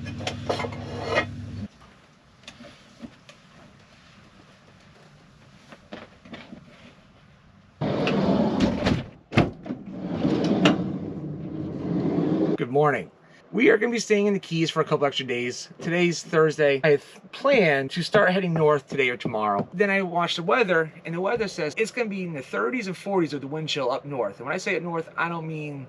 Good morning. We are going to be staying in the Keys for a couple extra days. Today's Thursday. I plan to start heading north today or tomorrow. Then I watched the weather, and the weather says it's going to be in the 30s and 40s with the wind chill up north. And when I say up north, I don't mean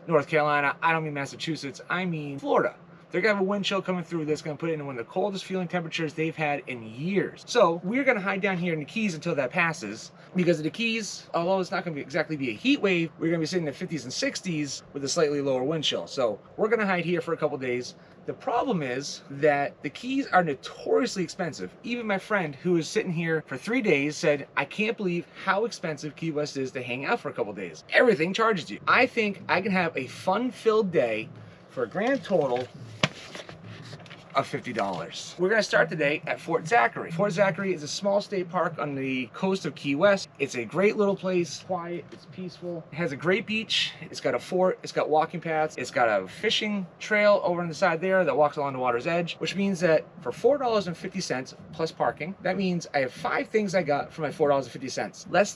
North Carolina, I don't mean Massachusetts, I mean Florida. They're gonna have a wind chill coming through that's gonna put it in one of the coldest feeling temperatures they've had in years. So we're gonna hide down here in the Keys until that passes, because of the Keys, although it's not gonna exactly be a heat wave, we're gonna be sitting in the 50s and 60s with a slightly lower wind chill. So we're gonna hide here for a couple days. The problem is that the Keys are notoriously expensive. Even my friend who was sitting here for 3 days said, I can't believe how expensive Key West is to hang out for a couple days. Everything charges you. I think I can have a fun-filled day for a grand total of $50. We're gonna start today at Fort Zachary. Fort Zachary is a small state park on the coast of Key West. It's a great little place, quiet, it's peaceful. It has a great beach, it's got a fort, it's got walking paths, it's got a fishing trail over on the side there that walks along the water's edge, which means that for $4.50 plus parking, that means I have 5 things I got for my $4.50. Less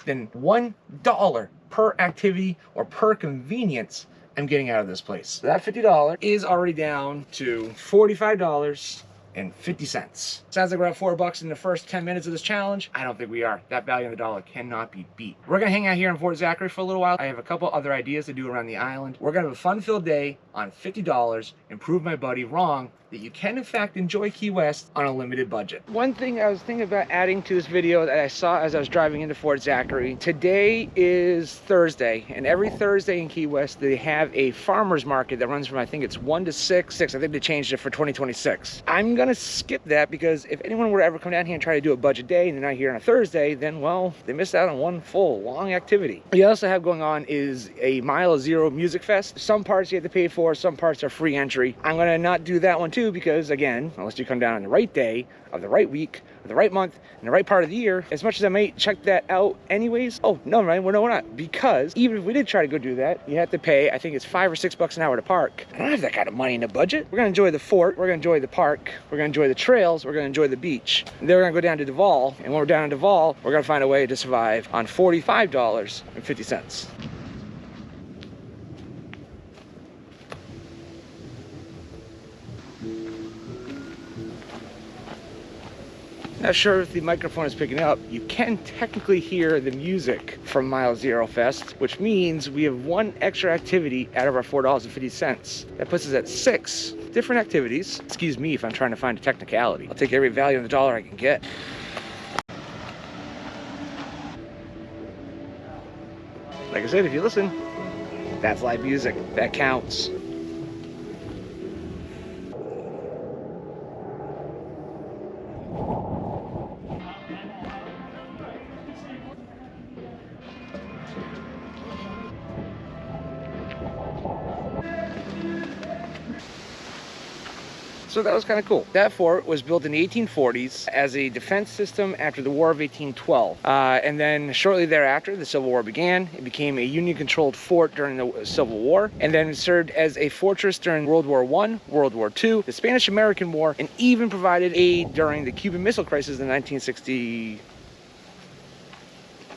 than $1 per activity or per convenience I'm getting out of this place. So that $50 is already down to $45.50. Sounds like we're at $4 in the first 10 minutes of this challenge. I don't think we are. That value in the dollar cannot be beat. We're gonna hang out here in Fort Zachary for a little while. I have a couple other ideas to do around the island. We're gonna have a fun-filled day on $50 and prove my buddy wrong that you can in fact enjoy Key West on a limited budget. One thing I was thinking about adding to this video that I saw as I was driving into Fort Zachary, today is Thursday, and every Thursday in Key West they have a farmer's market that runs from, I think it's 1 to 6. I think they changed it for 2026. I'm gonna skip that because if anyone were to ever come down here and try to do a budget day and they're not here on a Thursday, then well, they missed out on one full long activity. What you also have going on is a Mile Zero Music Fest. Some parts you have to pay for, some parts are free entry. I'm gonna not do that one too, because again, unless you come down on the right day of the right week, of the right month, and the right part of the year, as much as I might check that out anyways, oh no, right, we're not, because even if we did try to go do that, you have to pay, I think it's $5 or $6 an hour to park. I don't have that kind of money in the budget. We're gonna enjoy the fort, we're gonna enjoy the park, we're gonna enjoy the trails, we're gonna enjoy the beach. And then we're gonna go down to Duval, and when we're down in Duval, we're gonna find a way to survive on $45.50. Not sure if the microphone is picking up. You can technically hear the music from Mile Zero Fest, which means we have 1 extra activity out of our $4.50. That puts us at 6 different activities. Excuse me if I'm trying to find a technicality. I'll take every value in the dollar I can get. Like I said, if you listen, that's live music. That counts. So that was kind of cool. That fort was built in the 1840s as a defense system after the War of 1812. And then shortly thereafter, the Civil War began. It became a Union-controlled fort during the Civil War, and then it served as a fortress during World War I, World War II, the Spanish-American War, and even provided aid during the Cuban Missile Crisis in 1960.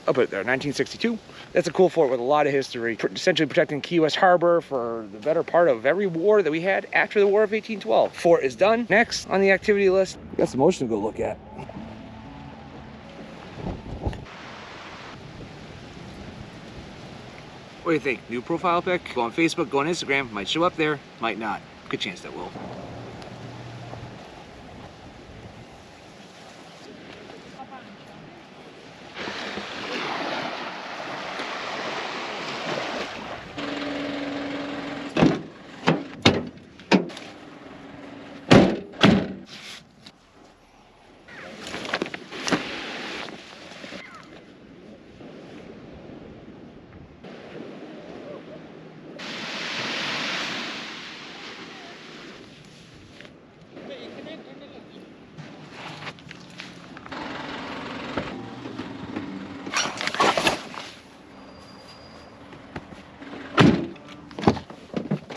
I'll put it there, 1962. That's a cool fort with a lot of history, essentially protecting Key West Harbor for the better part of every war that we had after the War of 1812. Fort is done. Next on the activity list, got some ocean to go look at. What do you think? New profile pic? Go on Facebook, go on Instagram. Might show up there, might not. Good chance that will.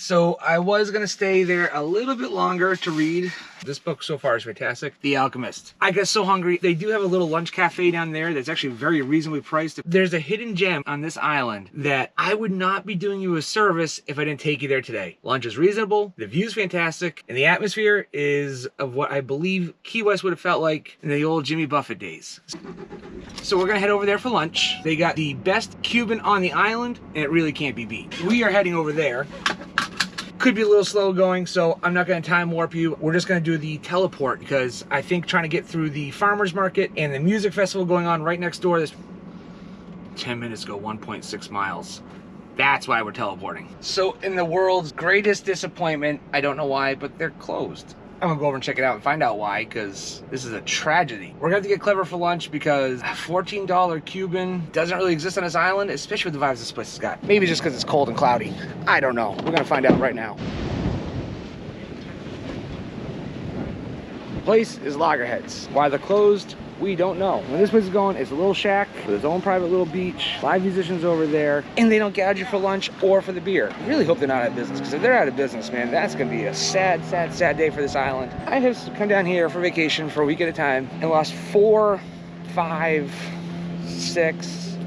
So I was gonna stay there a little bit longer to read. This book so far is fantastic. The Alchemist. I got so hungry. They do have a little lunch cafe down there that's actually very reasonably priced. There's a hidden gem on this island that I would not be doing you a service if I didn't take you there today. Lunch is reasonable, the view's fantastic, and the atmosphere is of what I believe Key West would have felt like in the old Jimmy Buffett days. So we're gonna head over there for lunch. They got the best Cuban on the island, and it really can't be beat. We are heading over there. Could be a little slow going, so I'm not gonna time warp you. We're just gonna do the teleport because I think trying to get through the farmer's market and the music festival going on right next door, this 10 minutes go 1.6 miles. That's why we're teleporting. So in the world's greatest disappointment, I don't know why, but they're closed. I'm gonna go over and check it out and find out why, because this is a tragedy. We're gonna have to get clever for lunch because $14 Cuban doesn't really exist on this island, especially with the vibes this place has got. Maybe just because it's cold and cloudy. I don't know. We're gonna find out right now. The place is Loggerheads. Why they're closed, we don't know. When this place is going, it's a little shack with its own private little beach, live musicians over there, and they don't gouge you for lunch or for the beer. I really hope they're not out of business, because if they're out of business, man, that's gonna be a sad, sad, sad day for this island. I have come down here for vacation for a week at a time and lost 4, 5, 6,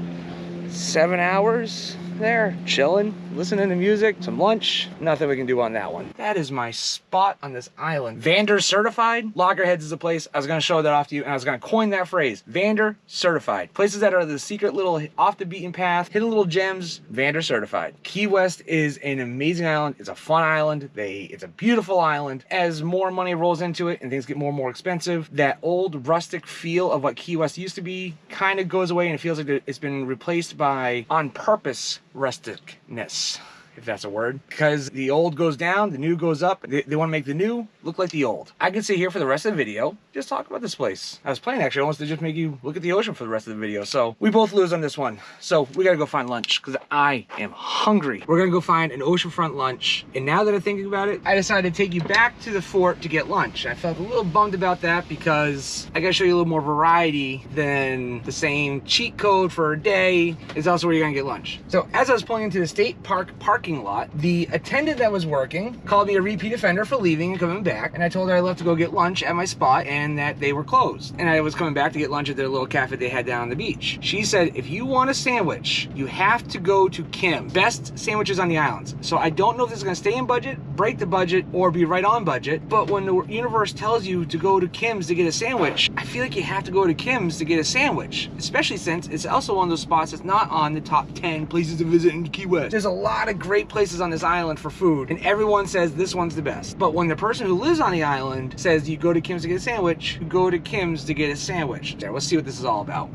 7 hours there, chilling, listening to music, some lunch, nothing we can do on that one. That is my spot on this island. Vander certified. Loggerheads is a place. I was gonna show that off to you, and I was gonna coin that phrase. Vander certified. Places that are the secret little off the beaten path, hidden little gems, Vander certified. Key West is an amazing island. It's a fun island. It's a beautiful island. As more money rolls into it and things get more and more expensive, that old rustic feel of what Key West used to be kind of goes away, and it feels like it's been replaced by on purpose rusticness, if that's a word, because the old goes down, the new goes up. They want to make the new look like the old. I could sit here for the rest of the video, just talk about this place. I was planning actually almost to just make you look at the ocean for the rest of the video, so we both lose on this one. So we gotta go find lunch, because I am hungry. We're gonna go find an oceanfront lunch, and now that I'm thinking about it, I decided to take you back to the fort to get lunch. I felt a little bummed about that, because I gotta show you a little more variety than the same cheat code for a day is also where you're gonna get lunch. So as I was pulling into the state park parking lot, the attendant that was working called me a repeat offender for leaving and coming back, and I told her I left to go get lunch at my spot and that they were closed, and I was coming back to get lunch at their little cafe they had down on the beach. She said, if you want a sandwich, you have to go to Kim. Best sandwiches on the islands. So I don't know if this is gonna stay in budget, break the budget, or be right on budget, but when the universe tells you to go to Kim's to get a sandwich, I feel like you have to go to Kim's to get a sandwich, especially since it's also one of those spots that's not on the top 10 places to visit in Key West. There's a lot of great places on this island for food, and everyone says this one's the best. But when the person who lives on the island says you go to Kim's to get a sandwich, you go to Kim's to get a sandwich. There, let's see what this is all about.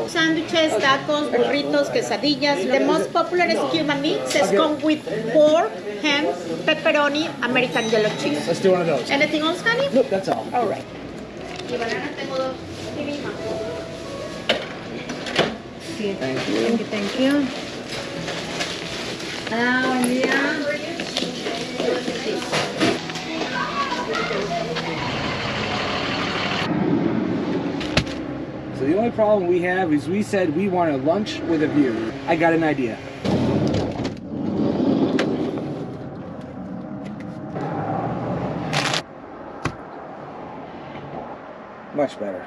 Sandwiches, tacos, burritos, quesadillas. The most popular is Cuban mix. It's come with pork, ham, pepperoni, American yellow cheese. Let's do one of those. Anything else, honey? Nope, that's all. All right. Thank you. Thank you. So the only problem we have is we said we want a lunch with a view. I got an idea. Much better.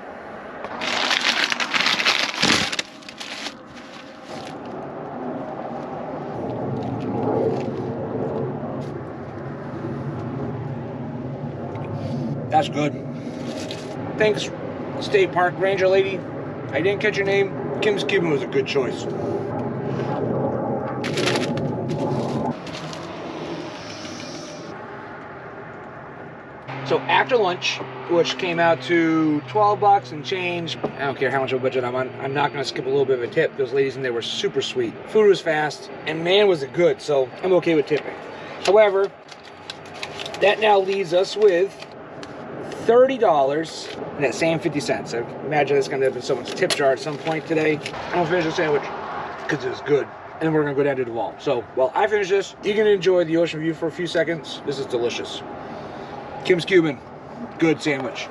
That's good. Thanks, State Park Ranger lady. I didn't catch your name. Kim's Cuban was a good choice. So after lunch, which came out to 12 bucks and change, I don't care how much of a budget I'm on, I'm not gonna skip a little bit of a tip. Those ladies in there were super sweet. Food was fast, and man was it good, so I'm okay with tipping. However, that now leaves us with $30 and that same 50 cents. I imagine it's gonna end up in someone's tip jar at some point today. I'm gonna finish the sandwich because it's good. And then we're gonna go down to the vault. So while I finish this, you can enjoy the ocean view for a few seconds. This is delicious. Kim's Cuban, good sandwich.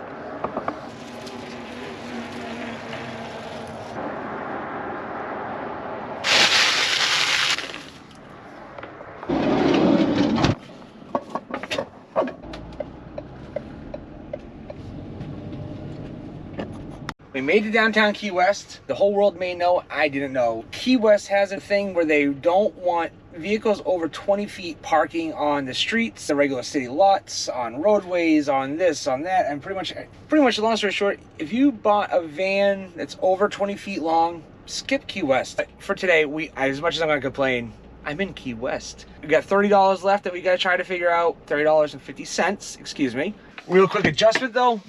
We made it downtown Key West. The whole world may know, I didn't know. Key West has a thing where they don't want vehicles over 20 feet parking on the streets, the regular city lots, on roadways, on this, on that, and pretty much long story short, if you bought a van that's over 20 feet long, skip Key West. For today, as much as I'm gonna complain, I'm in Key West. We got $30 left that we gotta try to figure out. $30.50, excuse me. Real quick adjustment though,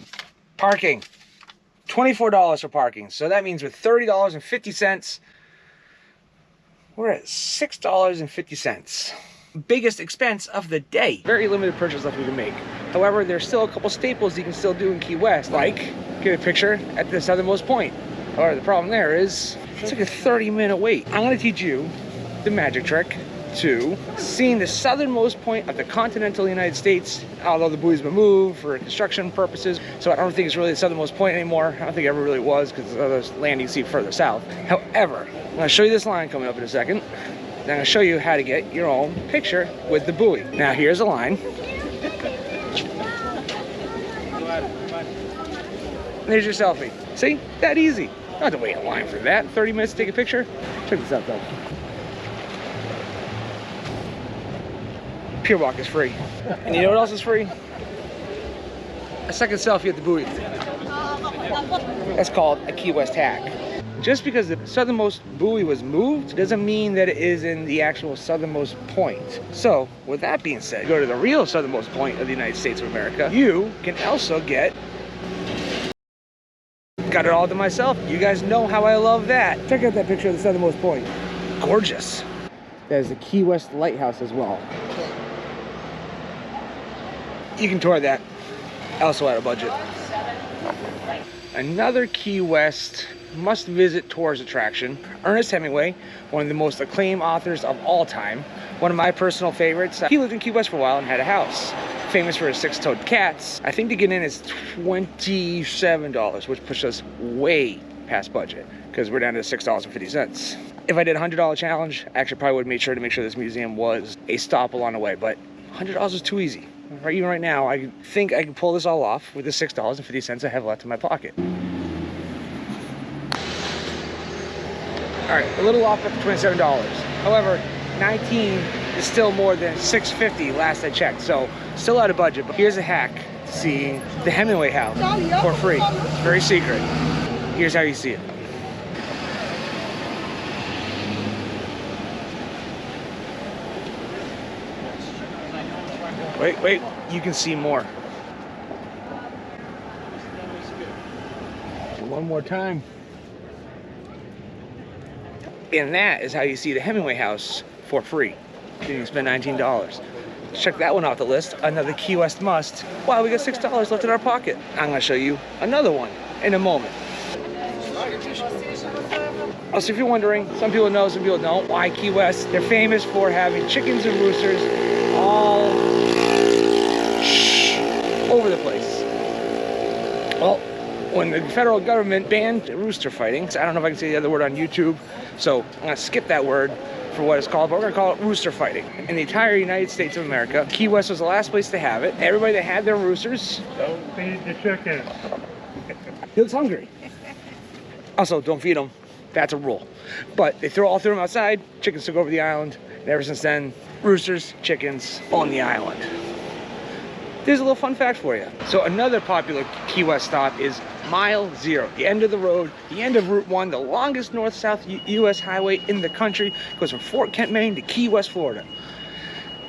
parking. $24 for parking. So that means with $30.50, we're at $6.50. Biggest expense of the day. Very limited purchase left we can make. However, there's still a couple staples you can still do in Key West, like get a picture at the southernmost point. However, the problem there is it's like a 30-minute wait. I'm gonna teach you the magic trick to seeing the southernmost point of the continental United States, although the buoy's been moved for construction purposes, so I don't think it's really the southernmost point anymore. I don't think it ever really was because there's landing seat further south. However, I'm going to show you this line coming up in a second. Then I'm going to show you how to get your own picture with the buoy. Now here's a line. There's your selfie. See? That easy. You don't have to wait in line for that. 30 minutes to take a picture. Check this out though. Pier walk is free. And you know what else is free? A second selfie at the buoy. That's called a Key West hack. Just because the southernmost buoy was moved doesn't mean that it is in the actual southernmost point. So with that being said, go to the real southernmost point of the United States of America. You can also got it all to myself. You guys know how I love that. Check out that picture of the southernmost point. Gorgeous. There's the Key West lighthouse as well. You can tour that, also at a budget. Another Key West must-visit tourist attraction, Ernest Hemingway, one of the most acclaimed authors of all time, one of my personal favorites. He lived in Key West for a while and had a house. Famous for his six-toed cats. I think to get in is $27, which pushes us way past budget because we're down to $6.50. If I did a $100 challenge, I actually probably would have made sure to make sure this museum was a stop along the way, but $100 is too easy. Even right now, I think I can pull this all off with the $6.50 I have left in my pocket. All right, a little off at $27. However, 19 is still more than $6.50 last I checked, so still out of budget. But here's a hack to see the Hemingway House for free. It's very secret. Here's how you see it. Wait, you can see more. One more time. And that is how you see the Hemingway House for free. You can spend $19. Check that one off the list. Another Key West must. Wow, we got $6 left in our pocket. I'm gonna show you another one in a moment. Also, if you're wondering, some people know, some people don't, why Key West? They're famous for having chickens and roosters all over the place. Well, when the federal government banned rooster fighting, I don't know if I can say the other word on YouTube, so I'm gonna skip that word for what it's called, but we're gonna call it rooster fighting. In the entire United States of America, Key West was the last place to have it. Everybody that had their roosters, don't feed the chickens. he looks hungry. Also, don't feed them. That's a rule. But they all threw them outside, chickens took over the island, and ever since then, roosters, chickens on the island. There's a little fun fact for you. So another popular Key West stop is Mile Zero, the end of the road, the end of Route 1, the longest north-south U.S. highway in the country. It goes from Fort Kent, Maine to Key West, Florida.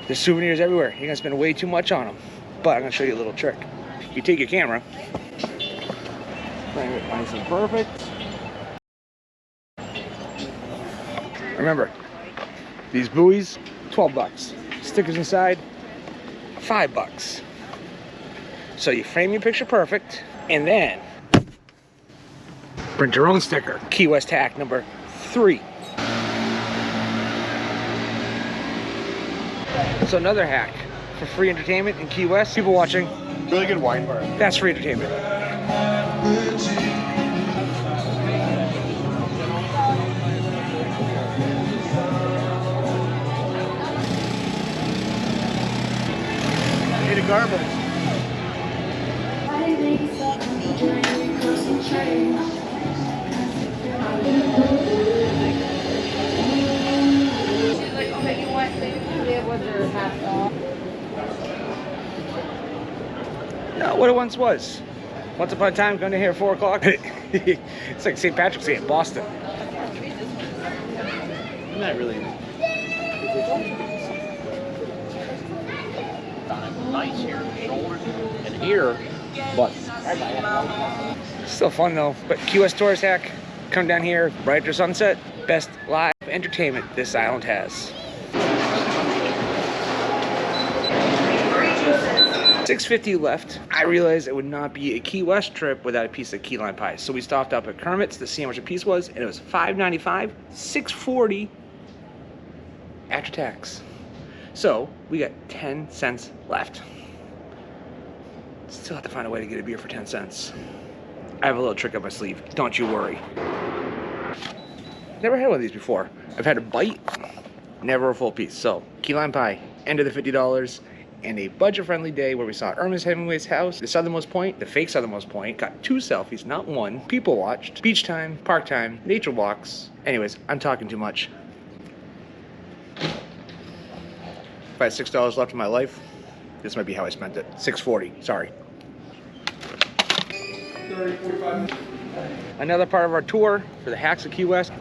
There's souvenirs everywhere. You're gonna spend way too much on them. But I'm gonna show you a little trick. You take your camera, bring it nice and perfect. Remember, these buoys, 12 bucks. Stickers inside, $5. So you frame your picture perfect, and then print your own sticker. Key West hack number 3. So another hack for free entertainment in Key West. People watching. Really good wine bar. That's free entertainment. Hey, the garbage. what it once was. Once upon a time, going to here at 4 o'clock. It's like St. Patrick's Day in Boston. Not really. Nice here, shoulders, and here, but. Still fun though. But Key West tourist hack, come down here right after sunset. Best live entertainment this island has. 6:50 left. I realized it would not be a Key West trip without a piece of key lime pie. So we stopped up at Kermit's to see how much a piece was, and it was $5.95, $6.40 after tax. So we got 10 cents left. Still have to find a way to get a beer for 10 cents. I have a little trick up my sleeve. Don't you worry. Never had one of these before. I've had a bite, never a full piece. So key lime pie, end of the $50. And a budget-friendly day where we saw Hemingway's House, the southernmost point, the fake southernmost point, got 2 selfies, not 1. People watched, beach time, park time, nature walks. Anyways, I'm talking too much. If I had $6 left in my life, this might be how I spent it. $6.40, sorry. 30, 45. Another part of our tour for the hacks of Key West.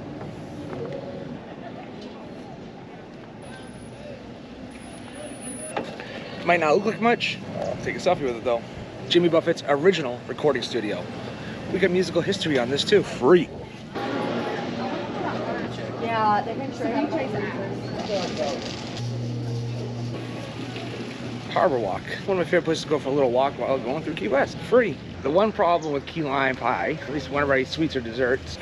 Might not look like much. Take a selfie with it though. Jimmy Buffett's original recording studio. We got musical history on this too, free. Yeah, they can trace Harbor Walk. One of my favorite places to go for a little walk while going through Key West. Free. The one problem with key lime pie, at least whenever I eat sweets or desserts,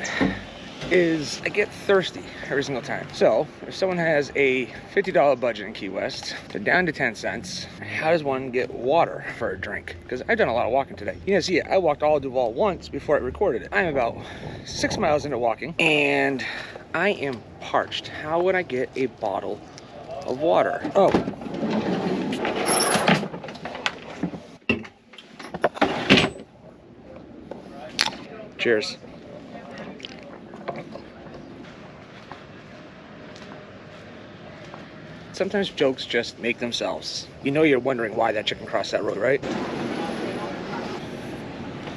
is I get thirsty every single time. So if someone has a $50 budget in Key West, they're down to 10 cents, how does one get water for a drink? Because I've done a lot of walking today. You know, see, I walked all of Duval once before I recorded it. I'm about 6 miles into walking and I am parched. How would I get a bottle of water? Oh. Cheers. Sometimes jokes just make themselves. You know you're wondering why that chicken crossed that road, right?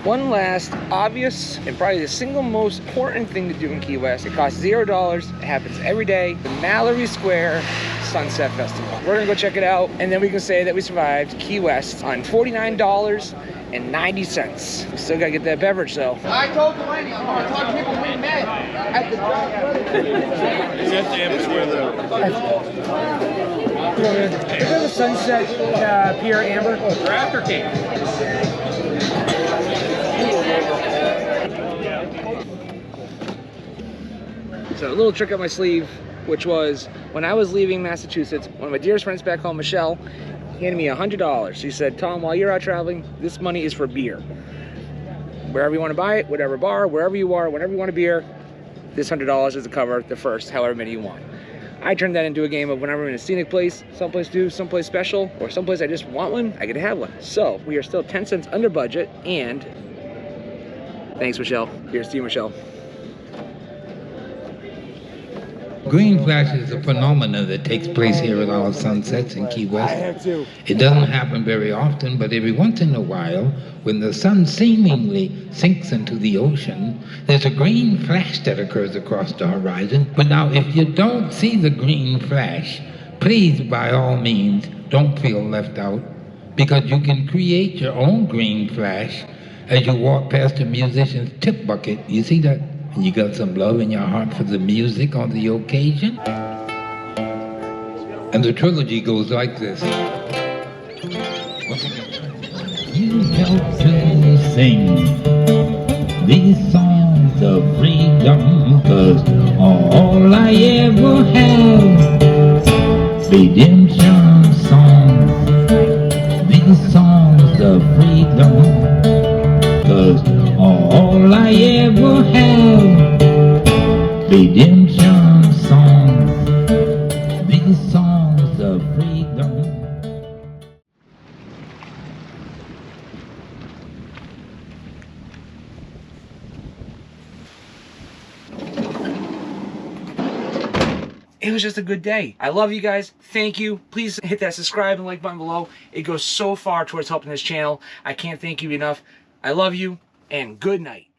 One last obvious and probably the single most important thing to do in Key West. It costs $0. It happens every day. The Mallory Square Sunset Festival. We're gonna go check it out and then we can say that we survived Key West on $49.90. We still gotta get that beverage though. I told Delaney I'm gonna talk to people we met at the Is there the Sunset Pier Amber? Or aftercake. So a little trick up my sleeve, which was when I was leaving Massachusetts, one of my dearest friends back home, Michelle, handed me $100. She said, Tom, while you're out traveling, this money is for beer. Wherever you want to buy it, whatever bar, wherever you are, whenever you want a beer, this $100 is to cover the first however many you want. I turned that into a game of whenever I'm in a scenic place, someplace new, someplace special, or someplace I just want one, I get to have one. So we are still 10 cents under budget, and thanks, Michelle. Here's to you, Michelle. Green flash is a phenomenon that takes place here at our sunsets in Key West. I have too. It doesn't happen very often, but every once in a while, when the sun seemingly sinks into the ocean, there's a green flash that occurs across the horizon. But now, if you don't see the green flash, please, by all means, don't feel left out, because you can create your own green flash as you walk past a musician's tip bucket. You see that? And you got some love in your heart for the music on the occasion. And the trilogy goes like this. You help to sing these songs of freedom, 'cause all I ever have, redemption songs, these songs of freedom, 'cause all I ever have, redemption songs, these songs of freedom. it was just a good day. I love you guys. Thank you. Please hit that subscribe and like button below. It goes so far towards helping this channel. I can't thank you enough. I love you, and good night.